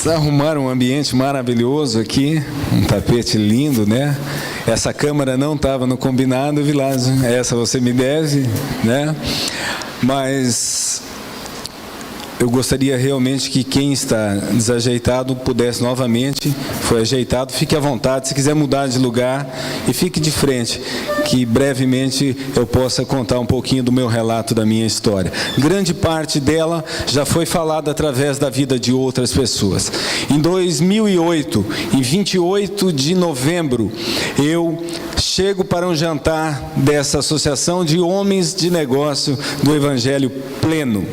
Arrumaram um ambiente maravilhoso aqui, um tapete lindo, né? Essa câmera não estava no combinado, Vilásio, essa você me deve, né? Mas eu gostaria realmente que quem está desajeitado pudesse novamente, foi ajeitado, fique à vontade, se quiser mudar de lugar e fique de frente, que brevemente eu possa contar um pouquinho do meu relato, da minha história. Grande parte dela já foi falada através da vida de outras pessoas. Em 2008, em 28 de novembro, eu chego para um jantar dessa Associação de Homens de Negócio do Evangelho Pleno.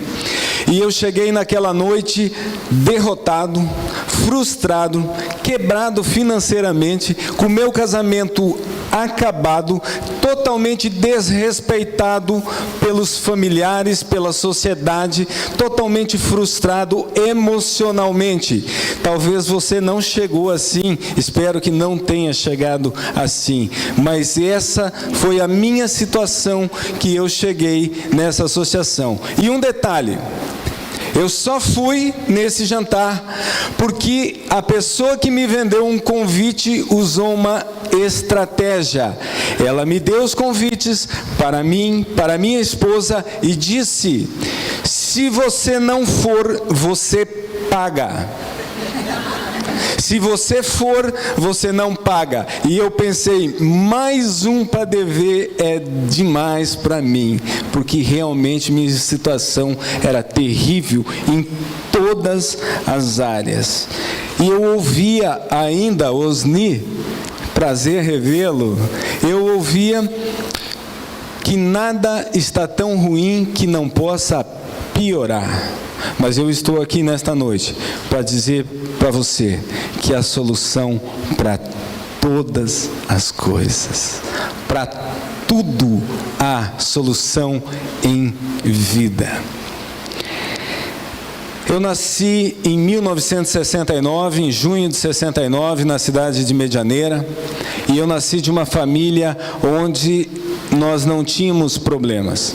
E eu cheguei naquela noite derrotado, frustrado, quebrado financeiramente, com meu casamento acabado, totalmente desrespeitado pelos familiares, pela sociedade, totalmente frustrado emocionalmente. Talvez você não chegou assim, espero que não tenha chegado assim, mas essa foi a minha situação que eu cheguei nessa associação. E um detalhe: eu só fui nesse jantar porque a pessoa que me vendeu um convite usou uma estratégia. Ela me deu os convites para mim, para minha esposa, e disse: se você não for, você paga. Se você for, você não paga. E eu pensei, mais um para dever é demais para mim, porque realmente minha situação era terrível em todas as áreas. E eu ouvia ainda Osni, prazer revê-lo, eu ouvia que nada está tão ruim que não possa piorar. Mas eu estou aqui nesta noite para dizer para você que a solução para todas as coisas, para tudo há solução em vida. Eu nasci em 1969, em junho de 69, na cidade de Medianeira, e eu nasci de uma família onde nós não tínhamos problemas.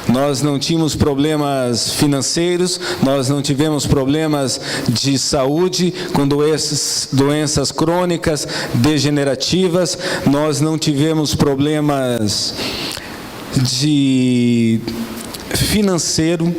Nós não tínhamos problemas financeiros, nós não tivemos problemas de saúde, com doenças crônicas, degenerativas, nós não tivemos problemas de financeiro,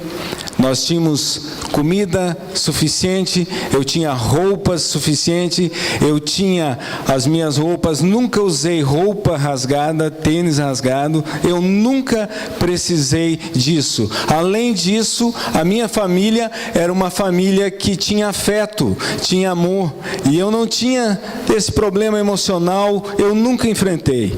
nós tínhamos comida suficiente, eu tinha roupas suficiente, eu tinha as minhas roupas, nunca usei roupa rasgada, tênis rasgado, eu nunca precisei disso. Além disso, a minha família era uma família que tinha afeto, tinha amor, e eu não tinha esse problema emocional, eu nunca enfrentei.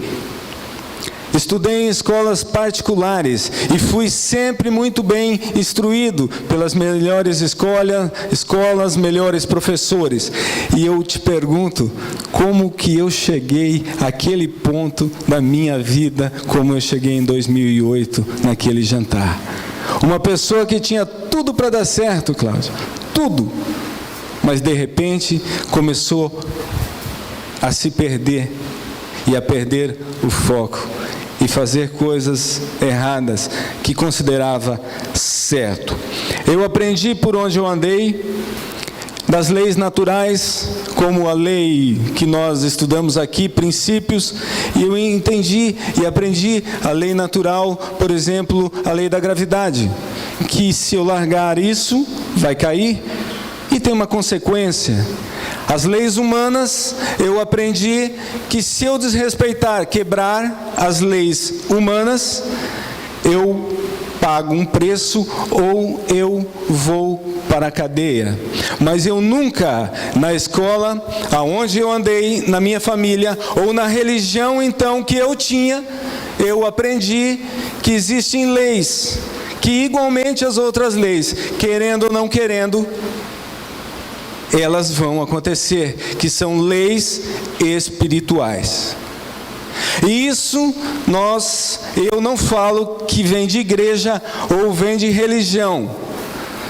Estudei em escolas particulares e fui sempre muito bem instruído pelas melhores escolas, melhores professores. E eu te pergunto, como que eu cheguei àquele ponto da minha vida, como eu cheguei em 2008, naquele jantar? Uma pessoa que tinha tudo para dar certo, Cláudio, tudo, mas de repente começou a se perder e a perder o foco e fazer coisas erradas que considerava certo. Eu aprendi por onde eu andei das leis naturais, como a lei que nós estudamos aqui, princípios, e eu entendi e aprendi a lei natural, por exemplo, a lei da gravidade, que se eu largar isso, vai cair e tem uma consequência. As leis humanas, eu aprendi que se eu desrespeitar, quebrar as leis humanas, eu pago um preço ou eu vou para a cadeia. Mas eu nunca, na escola, aonde eu andei, na minha família, ou na religião então que eu tinha, eu aprendi que existem leis, que igualmente as outras leis, querendo ou não querendo, elas vão acontecer, que são leis espirituais. E isso eu não falo que vem de igreja ou vem de religião.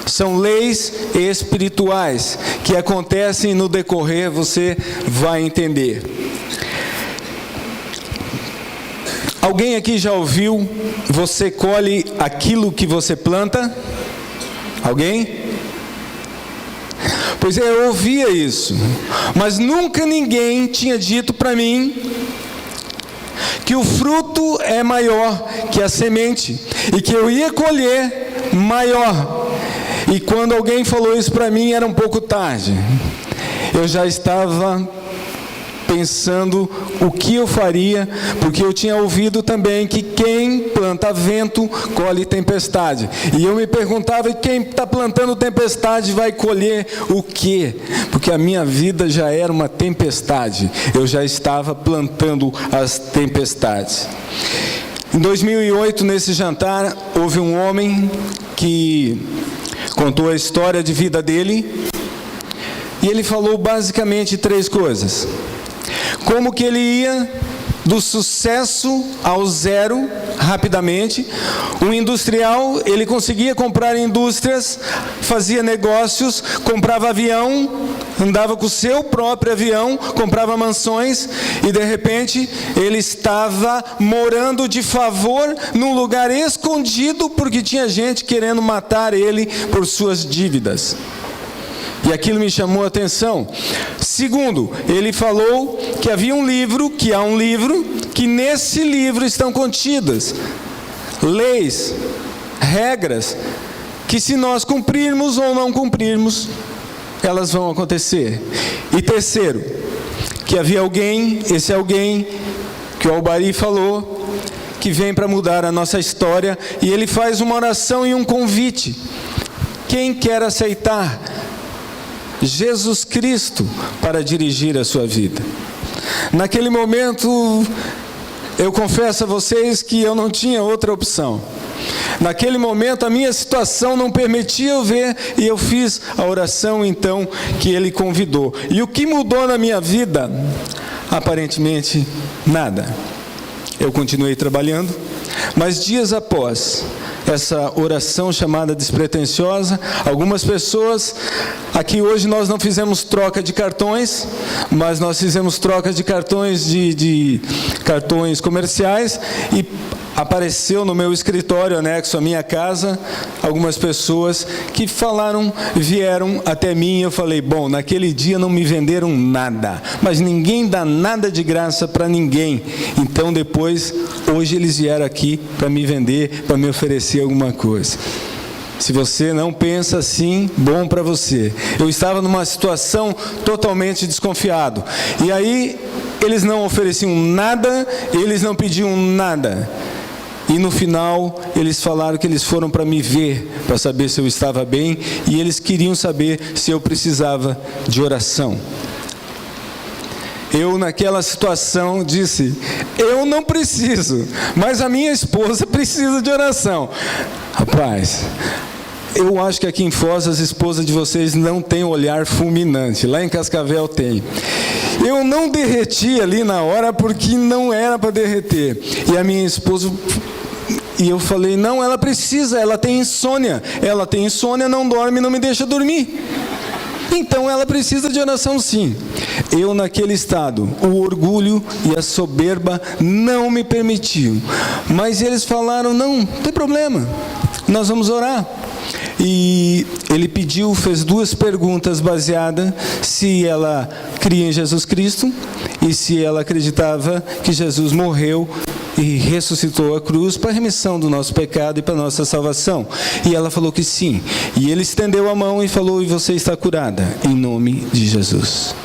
São leis espirituais que acontecem no decorrer, você vai entender. Alguém aqui já ouviu, você colhe aquilo que você planta? Alguém? Pois é, eu ouvia isso, mas nunca ninguém tinha dito para mim que o fruto é maior que a semente e que eu ia colher maior. E quando alguém falou isso para mim, era um pouco tarde. Eu já estava pensando o que eu faria, porque eu tinha ouvido também que quem planta vento, colhe tempestade. E eu me perguntava, quem está plantando tempestade vai colher o quê? Porque a minha vida já era uma tempestade. Eu já estava plantando as tempestades. Em 2008, nesse jantar, houve um homem que contou a história de vida dele, e ele falou basicamente 3 coisas. Como que ele ia do sucesso ao zero rapidamente. Um industrial, ele conseguia comprar indústrias, fazia negócios, comprava avião, andava com o seu próprio avião, comprava mansões, e de repente ele estava morando de favor num lugar escondido, porque tinha gente querendo matar ele por suas dívidas. E aquilo me chamou a atenção. Segundo, ele falou que havia um livro, que há um livro, que nesse livro estão contidas leis, regras, que se nós cumprirmos ou não cumprirmos, elas vão acontecer. E terceiro, que havia alguém, esse alguém que o Albari falou, que vem para mudar a nossa história, e ele faz uma oração e um convite. Quem quer aceitar Jesus Cristo para dirigir a sua vida? Naquele momento, eu confesso a vocês que eu não tinha outra opção. Naquele momento, a minha situação não permitia eu ver, e eu fiz a oração então que ele convidou. E o que mudou na minha vida? Aparentemente, nada. Eu continuei trabalhando, mas dias após essa oração chamada despretensiosa, algumas pessoas, aqui hoje nós não fizemos troca de cartões, mas nós fizemos troca de cartões de cartões comerciais, e apareceu no meu escritório anexo à minha casa algumas pessoas que vieram até mim, e eu falei, bom, naquele dia não me venderam nada, mas ninguém dá nada de graça para ninguém, então depois, hoje eles vieram aqui para me vender, para me oferecer alguma coisa. Se você não pensa assim, bom para você. Eu estava numa situação totalmente desconfiado, e aí eles não ofereciam nada, eles não pediam nada. E no final, eles falaram que eles foram para me ver, para saber se eu estava bem, e eles queriam saber se eu precisava de oração. Eu, naquela situação, disse, eu não preciso, mas a minha esposa precisa de oração. Rapaz, eu acho que aqui em Foz as esposas de vocês não têm olhar fulminante, lá em Cascavel tem. Eu não derreti ali na hora porque não era para derreter. E a minha esposa... E eu falei, não, ela precisa, ela tem insônia, não dorme, não me deixa dormir. Então ela precisa de oração sim. Eu naquele estado, o orgulho e a soberba não me permitiam. Mas eles falaram, não tem problema, nós vamos orar. E ele fez 2 perguntas baseadas se ela cria em Jesus Cristo e se ela acreditava que Jesus morreu e ressuscitou a cruz para a remissão do nosso pecado e para a nossa salvação. E ela falou que sim. E ele estendeu a mão e falou, e você está curada, em nome de Jesus.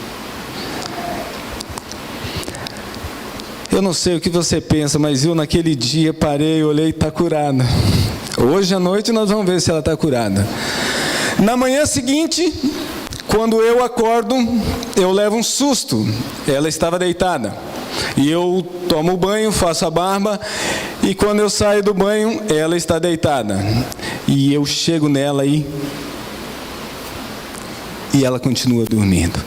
Eu não sei o que você pensa, mas eu naquele dia parei, olhei e está curada. Hoje à noite nós vamos ver se ela está curada. Na manhã seguinte, quando eu acordo, eu levo um susto. Ela estava deitada. E eu tomo o banho, faço a barba, e quando eu saio do banho, ela está deitada. E eu chego nela e ela continua dormindo.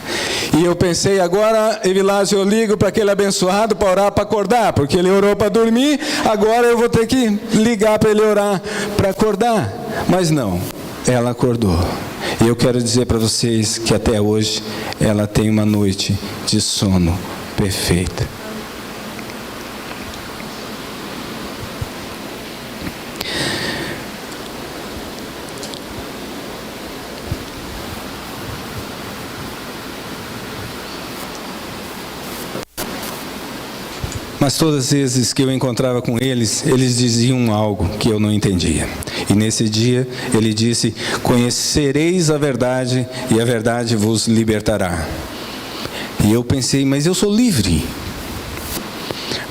E eu pensei, agora, Evilásio, eu ligo para aquele abençoado para orar para acordar, porque ele orou para dormir, agora eu vou ter que ligar para ele orar para acordar. Mas não, ela acordou. E eu quero dizer para vocês que até hoje ela tem uma noite de sono perfeita. Mas todas as vezes que eu encontrava com eles, eles diziam algo que eu não entendia. E nesse dia ele disse: conhecereis a verdade e a verdade vos libertará. E eu pensei: mas eu sou livre.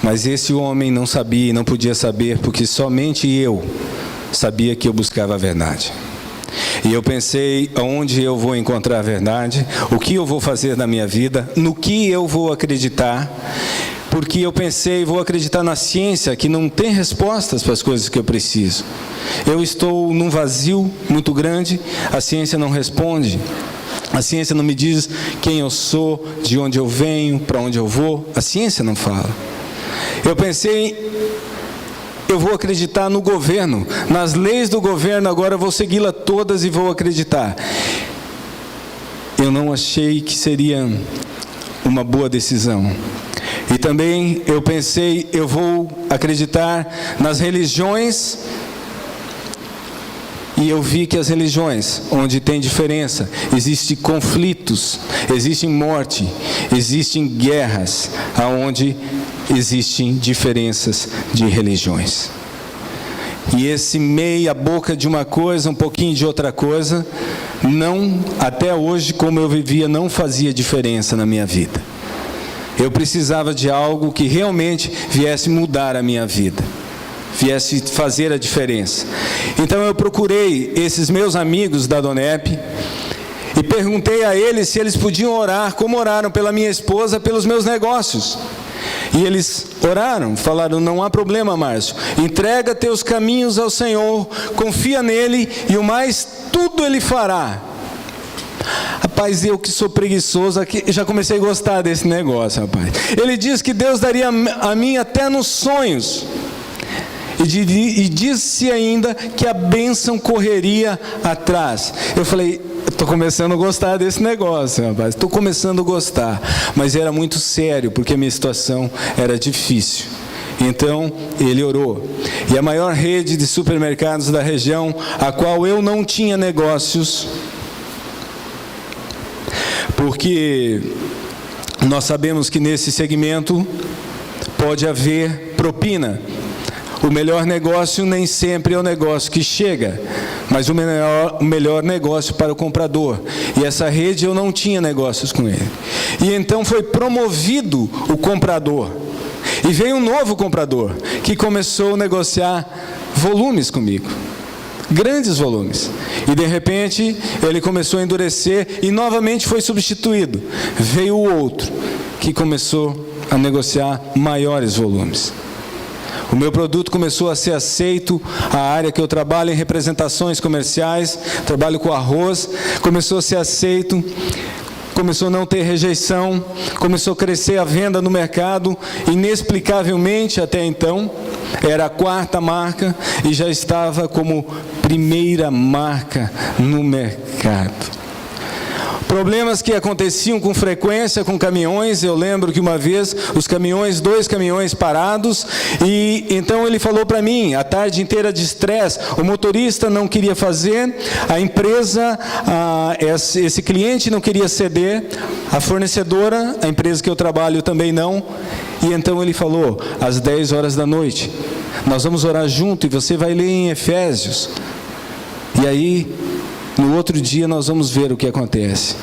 Mas esse homem não sabia e não podia saber, porque somente eu sabia que eu buscava a verdade. E eu pensei: aonde eu vou encontrar a verdade? O que eu vou fazer na minha vida? No que eu vou acreditar? Porque eu pensei: vou acreditar na ciência, que não tem respostas para as coisas que eu preciso. Eu estou num vazio muito grande, a ciência não responde. A ciência não me diz quem eu sou, de onde eu venho, para onde eu vou. A ciência não fala. Eu pensei: eu vou acreditar no governo, nas leis do governo, agora eu vou segui-las todas e vou acreditar. Eu não achei que seria uma boa decisão. E também eu pensei: eu vou acreditar nas religiões. E eu vi que as religiões, onde tem diferença, existem conflitos, existe morte, existem guerras, aonde existem diferenças de religiões. E esse meia boca de uma coisa, um pouquinho de outra coisa, não, até hoje, como eu vivia, não fazia diferença na minha vida. Eu precisava de algo que realmente viesse mudar a minha vida, viesse fazer a diferença. Então eu procurei esses meus amigos da Donep e perguntei a eles se eles podiam orar, como oraram pela minha esposa, pelos meus negócios. E eles oraram, falaram: não há problema, Márcio, entrega teus caminhos ao Senhor, confia nele e o mais tudo ele fará. Rapaz, eu que sou preguiçoso aqui, já comecei a gostar desse negócio, rapaz. Ele diz que Deus daria a mim até nos sonhos. E disse ainda que a bênção correria atrás. Eu falei: estou começando a gostar desse negócio, rapaz. Estou começando a gostar. Mas era muito sério, porque a minha situação era difícil. Então, ele orou. E a maior rede de supermercados da região, a qual eu não tinha negócios, porque nós sabemos que nesse segmento pode haver propina. O melhor negócio nem sempre é o negócio que chega, mas o melhor negócio para o comprador. E essa rede eu não tinha negócios com ele. E então foi promovido o comprador. E veio um novo comprador, que começou a negociar volumes comigo. Grandes volumes. E de repente ele começou a endurecer e novamente foi substituído. Veio o outro, que começou a negociar maiores volumes. O meu produto começou a ser aceito, a área que eu trabalho em representações comerciais, trabalho com arroz, começou a ser aceito, começou a não ter rejeição, começou a crescer a venda no mercado, inexplicavelmente até então, era a 4ª marca e já estava como primeira marca no mercado. Problemas que aconteciam com frequência com caminhões. Eu lembro que uma vez os caminhões, 2 caminhões parados, e então ele falou para mim, a tarde inteira de estresse, o motorista não queria fazer, a empresa, esse cliente não queria ceder, a fornecedora, a empresa que eu trabalho também não, e então ele falou: às 10 horas da noite, nós vamos orar junto e você vai ler em Efésios, e aí no outro dia nós vamos ver o que acontece.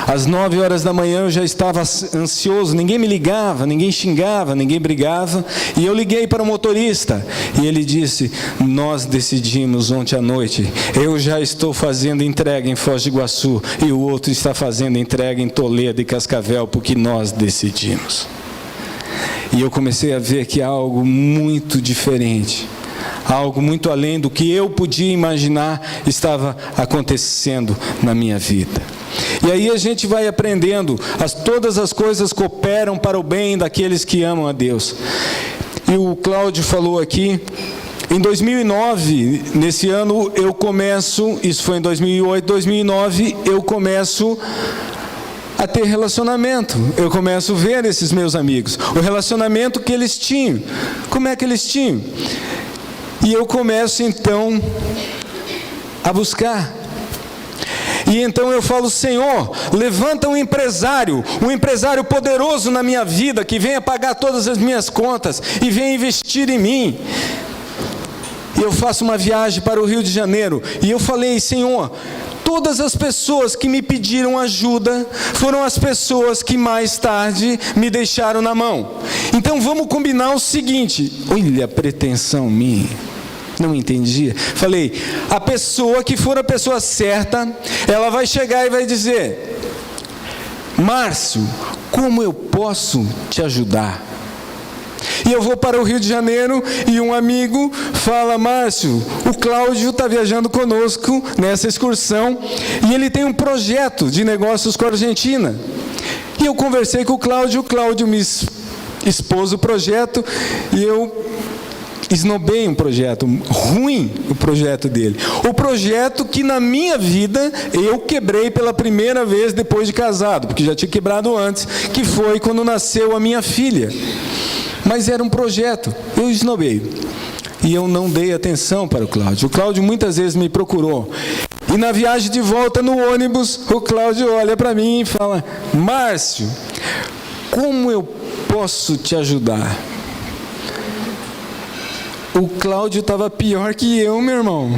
Às 9 horas da manhã eu já estava ansioso, ninguém me ligava, ninguém xingava, ninguém brigava, e eu liguei para o motorista, e ele disse: nós decidimos ontem à noite, eu já estou fazendo entrega em Foz do Iguaçu, e o outro está fazendo entrega em Toledo e Cascavel, porque nós decidimos. E eu comecei a ver que há algo muito diferente, algo muito além do que eu podia imaginar estava acontecendo na minha vida. E aí a gente vai aprendendo, todas as coisas cooperam para o bem daqueles que amam a Deus. E o Cláudio falou aqui, em 2009, nesse ano eu começo, isso foi em 2008, 2009, eu começo a ter relacionamento. Eu começo a ver esses meus amigos, o relacionamento que eles tinham. Como é que eles tinham? E eu começo então a buscar. E então eu falo: Senhor, levanta um empresário poderoso na minha vida, que venha pagar todas as minhas contas e venha investir em mim. E eu faço uma viagem para o Rio de Janeiro, e eu falei: Senhor, todas as pessoas que me pediram ajuda foram as pessoas que mais tarde me deixaram na mão. Então vamos combinar o seguinte. Olha a pretensão minha, não entendia. Falei: a pessoa que for a pessoa certa, ela vai chegar e vai dizer: Márcio, como eu posso te ajudar? E eu vou para o Rio de Janeiro e um amigo fala: Márcio, o Cláudio está viajando conosco nessa excursão e ele tem um projeto de negócios com a Argentina. E eu conversei com o Cláudio me expôs o projeto e eu esnobei um projeto ruim, o projeto dele. O projeto que na minha vida eu quebrei pela primeira vez depois de casado, porque já tinha quebrado antes, que foi quando nasceu a minha filha. Mas era um projeto, eu esnobei. E eu não dei atenção para o Cláudio. O Cláudio muitas vezes me procurou. E na viagem de volta no ônibus, o Cláudio olha para mim e fala: Márcio, como eu posso te ajudar? O Cláudio estava pior que eu, meu irmão.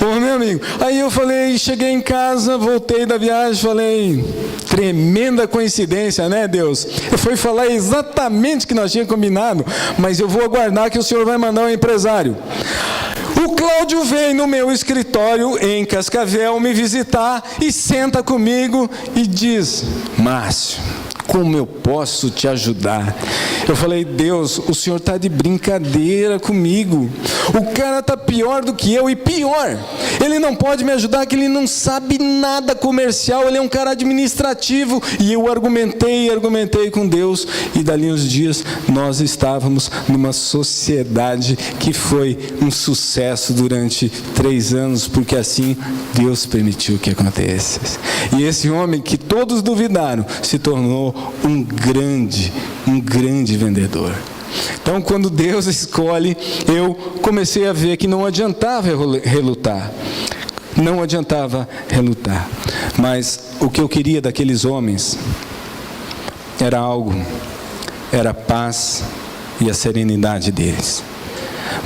Ô, meu amigo. Aí eu falei, cheguei em casa, voltei da viagem, falei: tremenda coincidência, né, Deus? Eu fui falar exatamente o que nós tínhamos combinado, mas eu vou aguardar que o Senhor vai mandar um empresário. O Cláudio vem no meu escritório em Cascavel me visitar e senta comigo e diz: Márcio, como eu posso te ajudar? Eu falei: Deus, o Senhor está de brincadeira comigo. O cara está pior do que eu, e pior, ele não pode me ajudar, que ele não sabe nada comercial, ele é um cara administrativo. E eu argumentei com Deus, e dali uns dias nós estávamos numa sociedade que foi um sucesso durante 3 anos, porque assim Deus permitiu que acontecesse. E esse homem que todos duvidaram se tornou um grande vendedor. Então, quando Deus escolhe, eu comecei a ver que não adiantava relutar. Não adiantava relutar. Mas o que eu queria daqueles homens era algo, era a paz e a serenidade deles.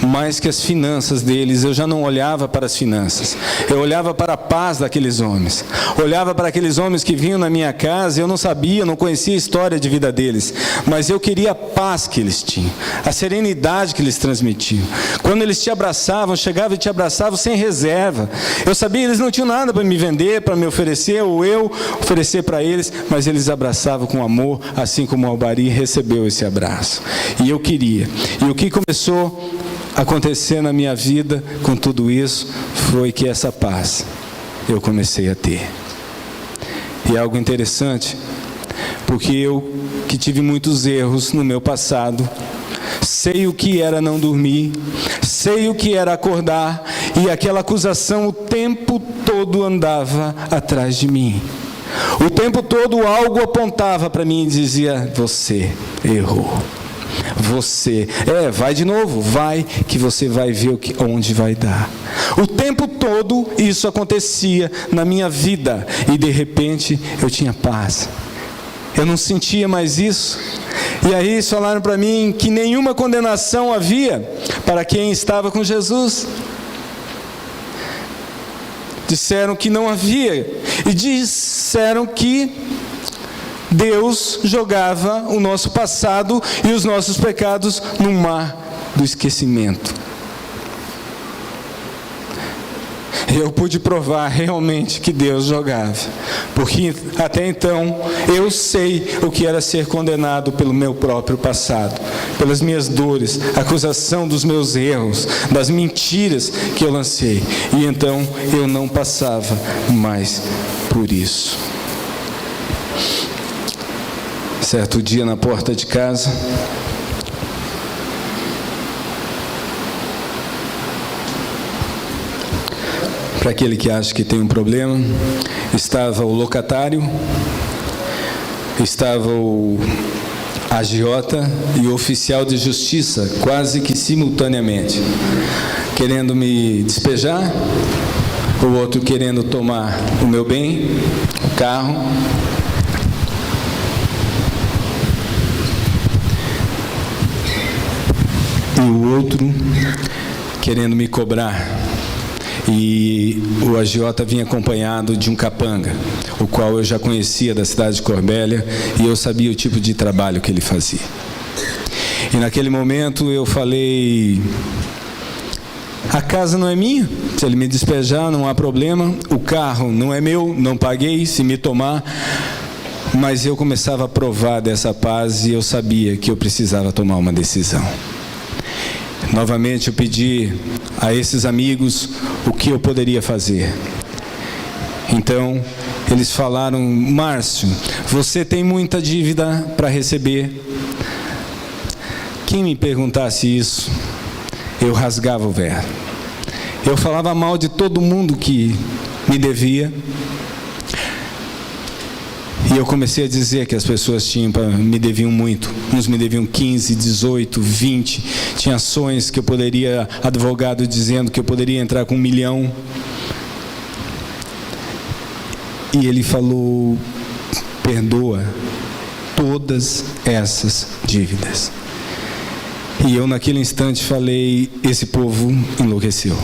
Mais que as finanças deles, eu já não olhava para as finanças, eu olhava para a paz daqueles homens, olhava para aqueles homens que vinham na minha casa. Eu não sabia, não conhecia a história de vida deles, mas eu queria a paz que eles tinham, a serenidade que eles transmitiam. Quando eles te abraçavam, chegavam e te abraçavam sem reserva. Eu sabia que eles não tinham nada para me vender, para me oferecer, ou eu oferecer para eles, mas eles abraçavam com amor, assim como o Albari recebeu esse abraço. E eu queria. E o que começou a acontecer na minha vida com tudo isso foi que essa paz eu comecei a ter. E é algo interessante, porque eu que tive muitos erros no meu passado, sei o que era não dormir, sei o que era acordar, e aquela acusação o tempo todo andava atrás de mim. O tempo todo algo apontava para mim e dizia: você errou. Você, vai de novo, vai, que você vai ver onde vai dar. O tempo todo isso acontecia na minha vida, e de repente eu tinha paz. Eu não sentia mais isso. E aí eles falaram para mim que nenhuma condenação havia para quem estava com Jesus. Disseram que não havia, e disseram que Deus jogava o nosso passado e os nossos pecados no mar do esquecimento. Eu pude provar realmente que Deus jogava, porque até então eu sei o que era ser condenado pelo meu próprio passado, pelas minhas dores, a acusação dos meus erros, das mentiras que eu lancei, e então eu não passava mais por isso. Certo dia, na porta de casa, para aquele que acha que tem um problema, estava o locatário, estava o agiota e o oficial de justiça, quase que simultaneamente, querendo me despejar o outro querendo tomar o meu bem, o carro. E o outro querendo me cobrar. E o agiota vinha acompanhado de um capanga, o qual eu já conhecia da cidade de Corbélia, e eu sabia o tipo de trabalho que ele fazia. E naquele momento eu falei: a casa não é minha, se ele me despejar não há problema, o carro não é meu, não paguei, se me tomar. Mas eu começava a provar dessa paz e eu sabia que eu precisava tomar uma decisão. Novamente eu pedi a esses amigos o que eu poderia fazer. Então eles falaram: Márcio, você tem muita dívida para receber. Quem me perguntasse isso, eu rasgava o véu. Eu falava mal de todo mundo que me eu comecei a dizer que as pessoas me deviam muito. Uns me deviam 15, 18, 20. Tinha ações que eu poderia, advogado dizendo que eu poderia entrar com 1 milhão. E ele falou: perdoa todas essas dívidas. E eu naquele instante falei: esse povo enlouqueceu.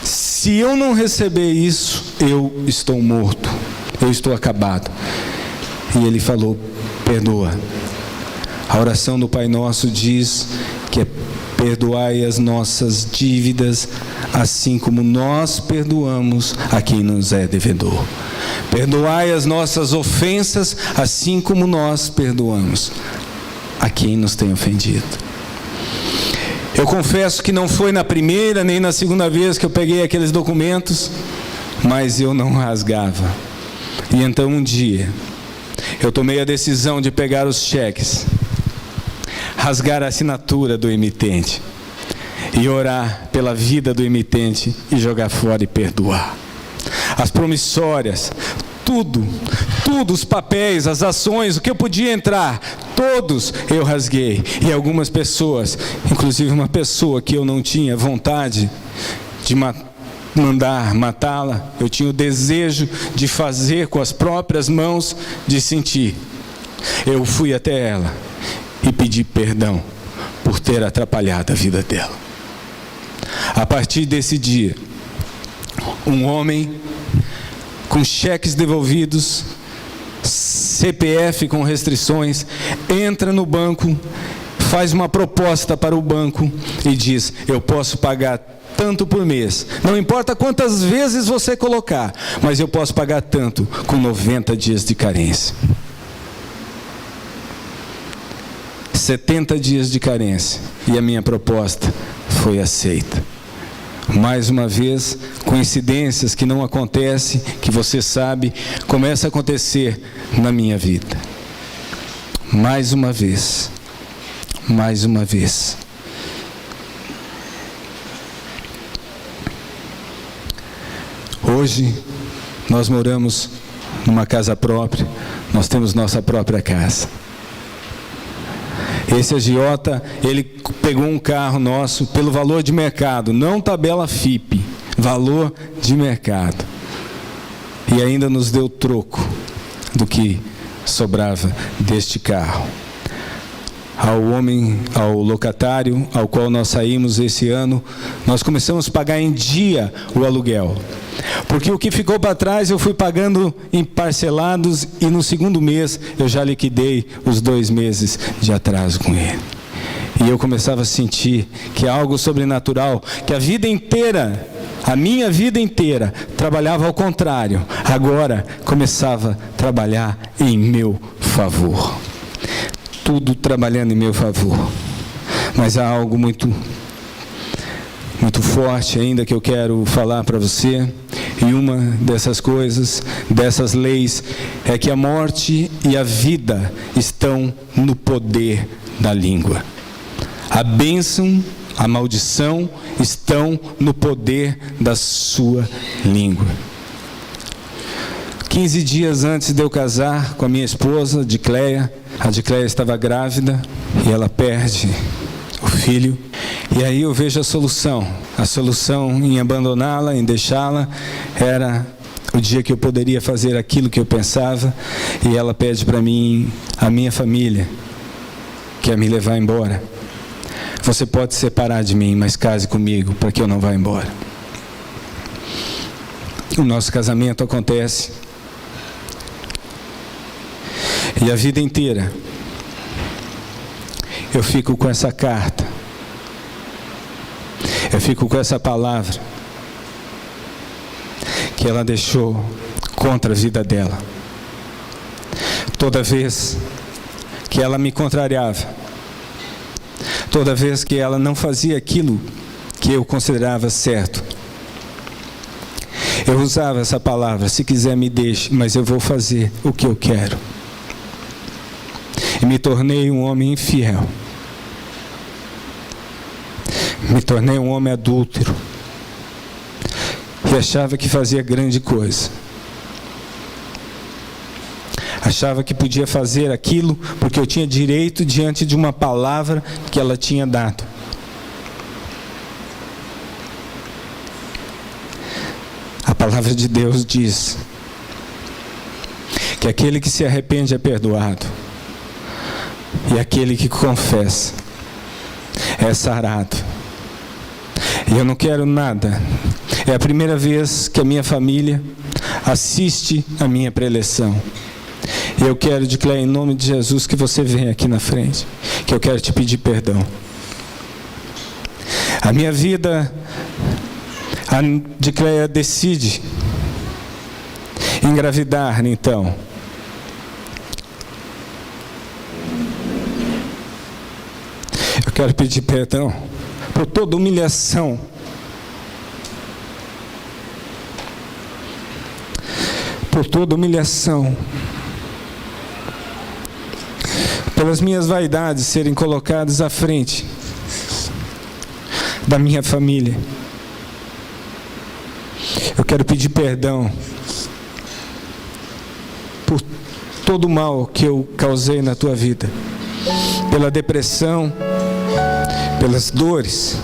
Se eu não receber isso, eu estou morto. Eu estou acabado. E ele falou: perdoa. A oração do Pai Nosso diz que é: perdoai as nossas dívidas, assim como nós perdoamos a quem nos é devedor. Perdoai as nossas ofensas, assim como nós perdoamos a quem nos tem ofendido. Eu confesso que não foi na primeira nem na segunda vez que eu peguei aqueles documentos, mas eu não rasgava. E então um dia eu tomei a decisão de pegar os cheques, rasgar a assinatura do emitente e orar pela vida do emitente e jogar fora e perdoar. As promissórias, tudo, os papéis, as ações, o que eu podia entrar, todos eu rasguei. E algumas pessoas, inclusive uma pessoa que eu não tinha vontade de mandar matá-la, eu tinha o desejo de fazer com as próprias mãos, de sentir. Eu fui até ela e pedi perdão por ter atrapalhado a vida dela. A partir desse dia, um homem com cheques devolvidos, CPF com restrições, entra no banco, faz uma proposta para o banco e diz: eu posso pagar tanto por mês, não importa quantas vezes você colocar, mas eu posso pagar tanto com 90 dias de carência. 70 dias de carência, e a minha proposta foi aceita. Mais uma vez, coincidências que não acontecem, que você sabe, começa a acontecer na minha vida. Mais uma vez. Hoje, nós moramos numa casa própria, nós temos nossa própria casa. Esse agiota, ele pegou um carro nosso pelo valor de mercado, não tabela FIP, valor de mercado. E ainda nos deu troco do que sobrava deste carro. Ao locatário ao qual nós saímos esse ano, nós começamos a pagar em dia o aluguel. Porque o que ficou para trás eu fui pagando em parcelados e no segundo mês eu já liquidei os 2 meses de atraso com ele. E eu começava a sentir que é algo sobrenatural, que a vida inteira, a minha vida inteira, trabalhava ao contrário. Agora começava a trabalhar em meu favor. Tudo trabalhando em meu favor. Mas há algo muito forte ainda que eu quero falar para você. E uma dessas coisas, dessas leis, é que a morte e a vida estão no poder da língua. A bênção, a maldição estão no poder da sua língua. 15 dias antes de eu casar com a minha esposa, Dicleia, a Dicleia estava grávida e ela perde o filho. E aí eu vejo a solução. A solução em abandoná-la, em deixá-la, era o dia que eu poderia fazer aquilo que eu pensava, e ela pede para mim, a minha família, quer me levar embora. Você pode se separar de mim, mas case comigo para que eu não vá embora. O nosso casamento acontece. E a vida inteira eu fico com essa carta. Eu fico com essa palavra que ela deixou contra a vida dela. Toda vez que ela me contrariava, toda vez que ela não fazia aquilo que eu considerava certo, eu usava essa palavra: se quiser me deixe, mas eu vou fazer o que eu quero. E me tornei um homem infiel. Me tornei um homem adúltero. E achava que fazia grande coisa. Achava que podia fazer aquilo porque eu tinha direito diante de uma palavra que ela tinha dado. A palavra de Deus diz que aquele que se arrepende é perdoado, e aquele que confessa é sarado. E eu não quero nada. É a primeira vez que a minha família assiste a minha preleção. E eu quero declarar em nome de Jesus que você venha aqui na frente, que eu quero te pedir perdão. A minha vida, a Dicleia decide engravidar, então. Eu quero pedir perdão por toda humilhação, pelas minhas vaidades serem colocadas à frente da minha família. Eu quero pedir perdão por todo o mal que eu causei na tua vida, pela depressão, pelas dores,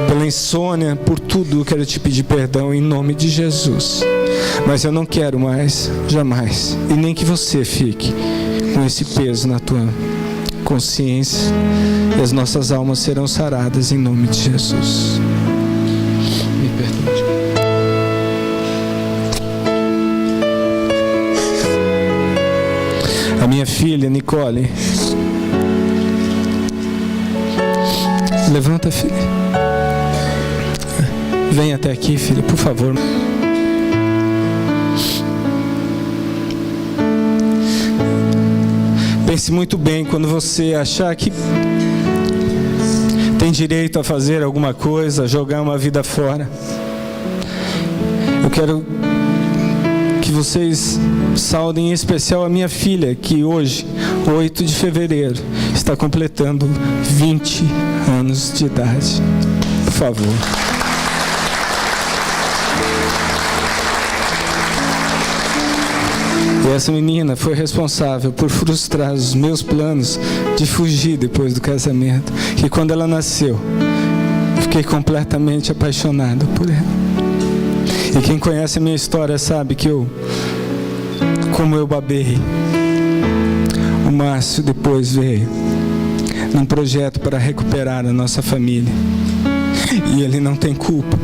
pela insônia, por tudo. Eu quero te pedir perdão em nome de Jesus. Mas eu não quero mais, jamais, e nem que você fique com esse peso na tua consciência. E as nossas almas serão saradas em nome de Jesus. Me perdoe. A minha filha Nicole, levanta, filha. Vem até aqui, filha, por favor. Pense muito bem quando você achar que tem direito a fazer alguma coisa, jogar uma vida fora. Eu quero que vocês saudem em especial a minha filha, que hoje, 8 de fevereiro, está completando 20 anos de idade. Por favor. E essa menina foi responsável por frustrar os meus planos de fugir depois do casamento. Que quando ela nasceu, fiquei completamente apaixonado por ela. E quem conhece a minha história sabe que como eu babei. O Márcio depois veio num projeto para recuperar a nossa família. E ele não tem culpa.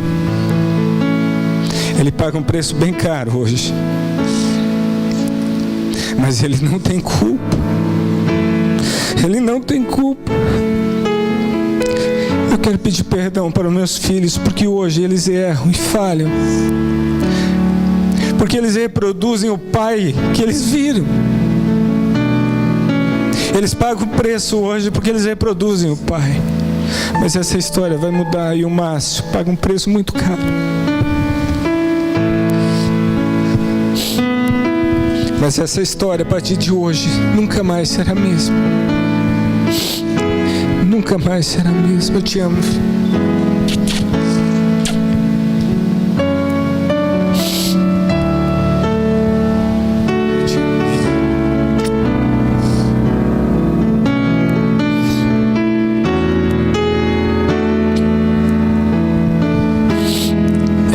Ele paga um preço bem caro hoje. Mas ele não tem culpa. Ele não tem culpa. Eu quero pedir perdão para os meus filhos, porque hoje eles erram e falham. Porque eles reproduzem o pai que eles viram. Eles pagam o preço hoje porque eles reproduzem o pai. Mas essa história vai mudar, e o Márcio paga um preço muito caro. Mas essa história, a partir de hoje, nunca mais será a mesma. Nunca mais será a mesma. Eu te amo.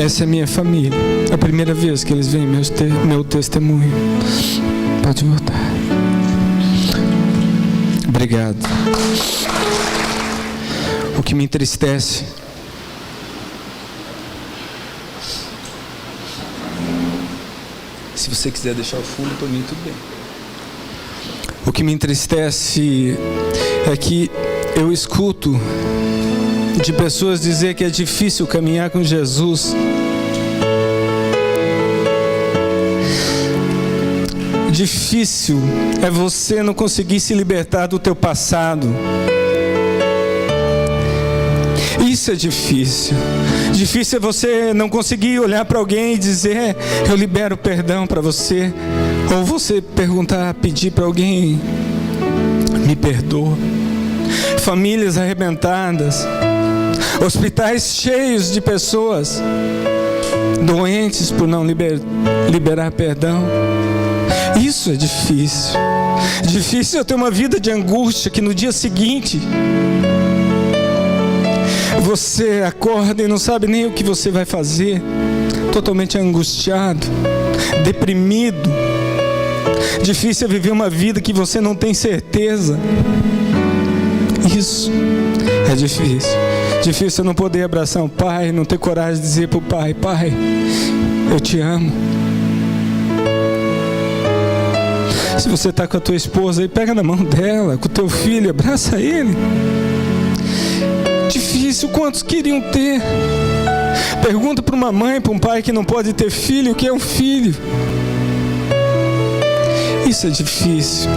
Essa é minha família. É a primeira vez que eles veem meu testemunho. Pode voltar. Obrigado. O que me entristece se você quiser deixar o fundo, por mim tudo bem. O que me entristece é que eu escuto de pessoas dizer que é difícil caminhar com Jesus. Difícil é você não conseguir se libertar do teu passado. Isso é difícil. Difícil é você não conseguir olhar para alguém e dizer: eu libero perdão para você. Ou você perguntar, pedir para alguém: me perdoa. Famílias arrebentadas, hospitais cheios de pessoas doentes por não liberar perdão. Isso é difícil. Difícil é ter uma vida de angústia que no dia seguinte você acorda e não sabe nem o que você vai fazer, totalmente angustiado, deprimido. Difícil é viver uma vida que você não tem certeza. Isso é difícil. Difícil é não poder abraçar um pai, não ter coragem de dizer para o pai: pai, eu te amo. Se você está com a tua esposa aí, pega na mão dela, com o teu filho, abraça ele. Difícil, quantos queriam ter? Pergunta para uma mãe, para um pai que não pode ter filho, o que é um filho. Isso é difícil.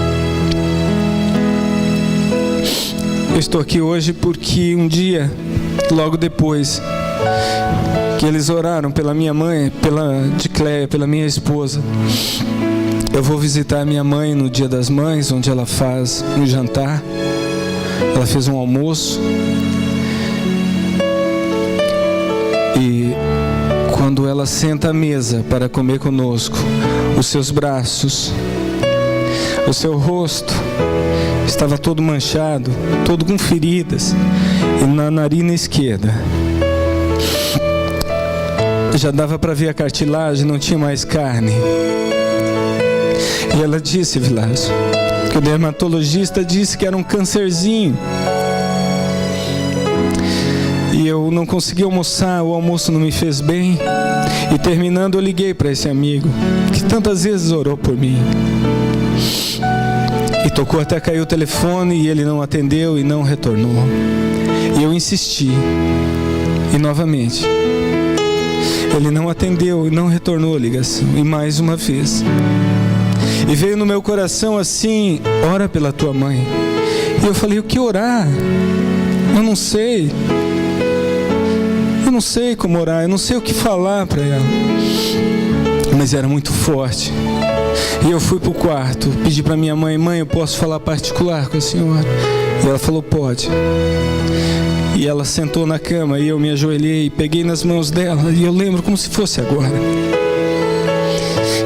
Eu estou aqui hoje porque um dia, logo depois que eles oraram pela minha mãe, pela Dicléia, pela minha esposa, eu vou visitar a minha mãe no Dia das Mães, onde ela faz um jantar. Ela fez um almoço. E quando ela senta à mesa para comer conosco, os seus braços, o seu rosto estava todo manchado, todo com feridas, e na narina esquerda já dava para ver a cartilagem, não tinha mais carne. E ela disse, Vilásio, que o dermatologista disse que era um cancerzinho. E eu não consegui almoçar, o almoço não me fez bem. E terminando, eu liguei para esse amigo que tantas vezes orou por mim. E tocou até cair o telefone e ele não atendeu e não retornou. E eu insisti. E novamente, ele não atendeu e não retornou a ligação. E mais uma vez. E veio no meu coração assim: ora pela tua mãe. E eu falei: o que orar? Eu não sei. Eu não sei como orar, eu não sei o que falar para ela. Mas era muito forte. E eu fui para o quarto, pedi para minha mãe: mãe, eu posso falar particular com a senhora? E ela falou: pode. E ela sentou na cama e eu me ajoelhei, peguei nas mãos dela, e eu lembro como se fosse agora.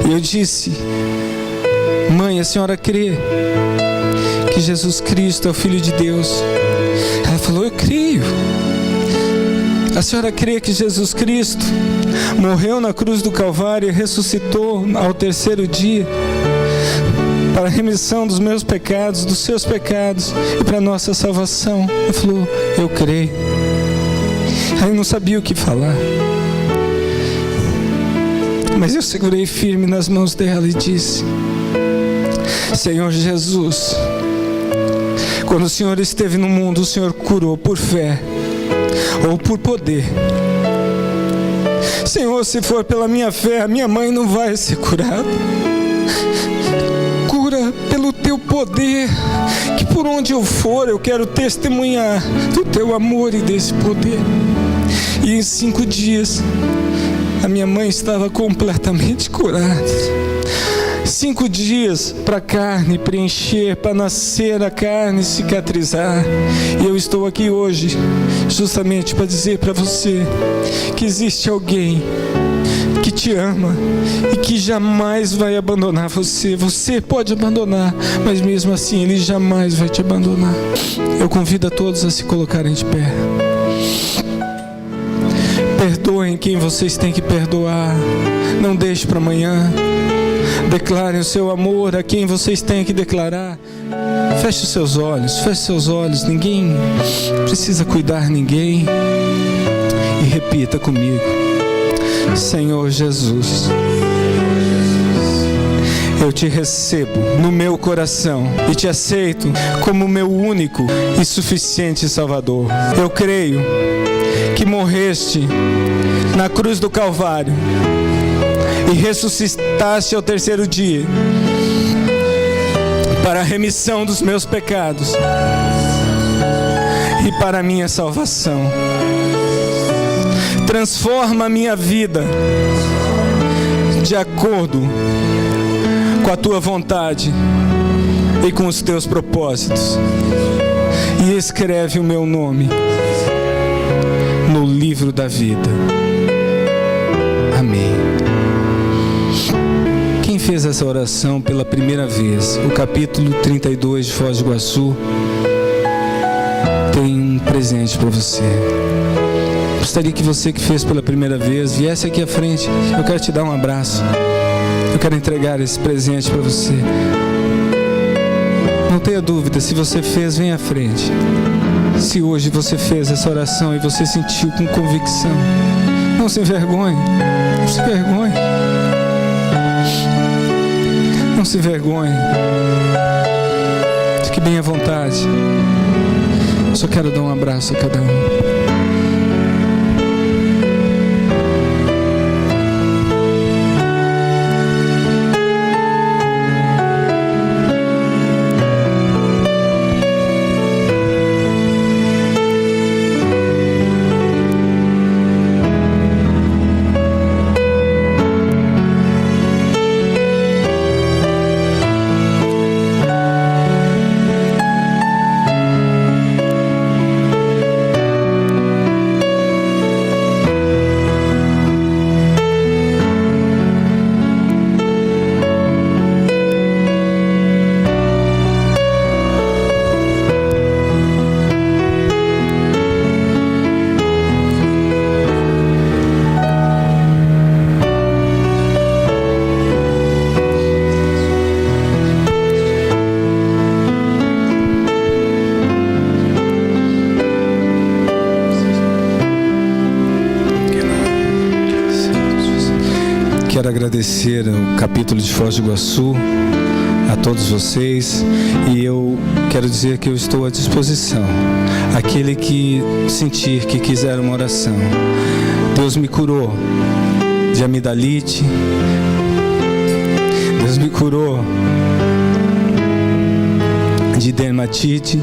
E eu disse: mãe, a senhora crê que Jesus Cristo é o Filho de Deus? Ela falou: eu creio. A senhora crê que Jesus Cristo morreu na cruz do Calvário e ressuscitou ao terceiro dia para a remissão dos meus pecados, dos seus pecados e para a nossa salvação? Ela falou: eu creio. Aí eu não sabia o que falar, mas eu segurei firme nas mãos dela e disse: Senhor Jesus, quando o Senhor esteve no mundo, o Senhor curou por fé ou por poder. Senhor, se for pela minha fé, a minha mãe não vai ser curada. Cura pelo teu poder, que por onde eu for eu quero testemunhar do teu amor e desse poder. E em 5 dias a minha mãe estava completamente curada. 5 dias para a carne preencher, para nascer a carne cicatrizar. E eu estou aqui hoje justamente para dizer para você que existe alguém que te ama e que jamais vai abandonar você. Você pode abandonar, mas mesmo assim Ele jamais vai te abandonar. Eu convido a todos a se colocarem de pé. Perdoem Perdoem quem vocês têm que perdoar. Não deixe para amanhã. Declarem o seu amor a quem vocês têm que declarar. Feche os seus olhos, feche seus olhos. Ninguém precisa cuidar ninguém. E repita comigo: Senhor Jesus, eu te recebo no meu coração e te aceito como meu único e suficiente Salvador. Eu creio que morreste na cruz do Calvário e ressuscitaste ao terceiro dia para a remissão dos meus pecados e para a minha salvação. Transforma a minha vida de acordo com a tua vontade e com os teus propósitos, e escreve o meu nome no livro da vida. Amém. Quem fez essa oração pela primeira vez, o capítulo 32 de Foz do Iguaçu tem um presente para você. Gostaria que você que fez pela primeira vez viesse aqui à frente. Eu quero te dar um abraço. Eu quero entregar esse presente para você. Não tenha dúvida, se você fez, vem à frente. Se hoje você fez essa oração e você sentiu com convicção, não se envergonhe. Não se envergonhe. Não se envergonhe. Fique bem à vontade. Eu só quero dar um abraço a cada um. Quero agradecer ao capítulo de Foz do Iguaçu, a todos vocês, e eu quero dizer que eu estou à disposição. Aquele que sentir que quiser uma oração. Deus me curou de amidalite, Deus me curou de dermatite,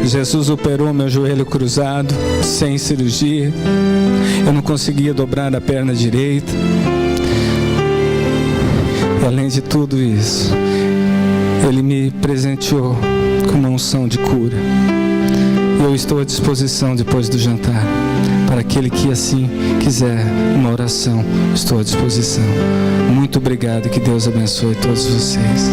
Jesus operou meu joelho cruzado sem cirurgia. Eu não conseguia dobrar a perna direita. E além de tudo isso, Ele me presenteou com uma unção de cura. E eu estou à disposição depois do jantar. Para aquele que assim quiser uma oração, estou à disposição. Muito obrigado e que Deus abençoe todos vocês.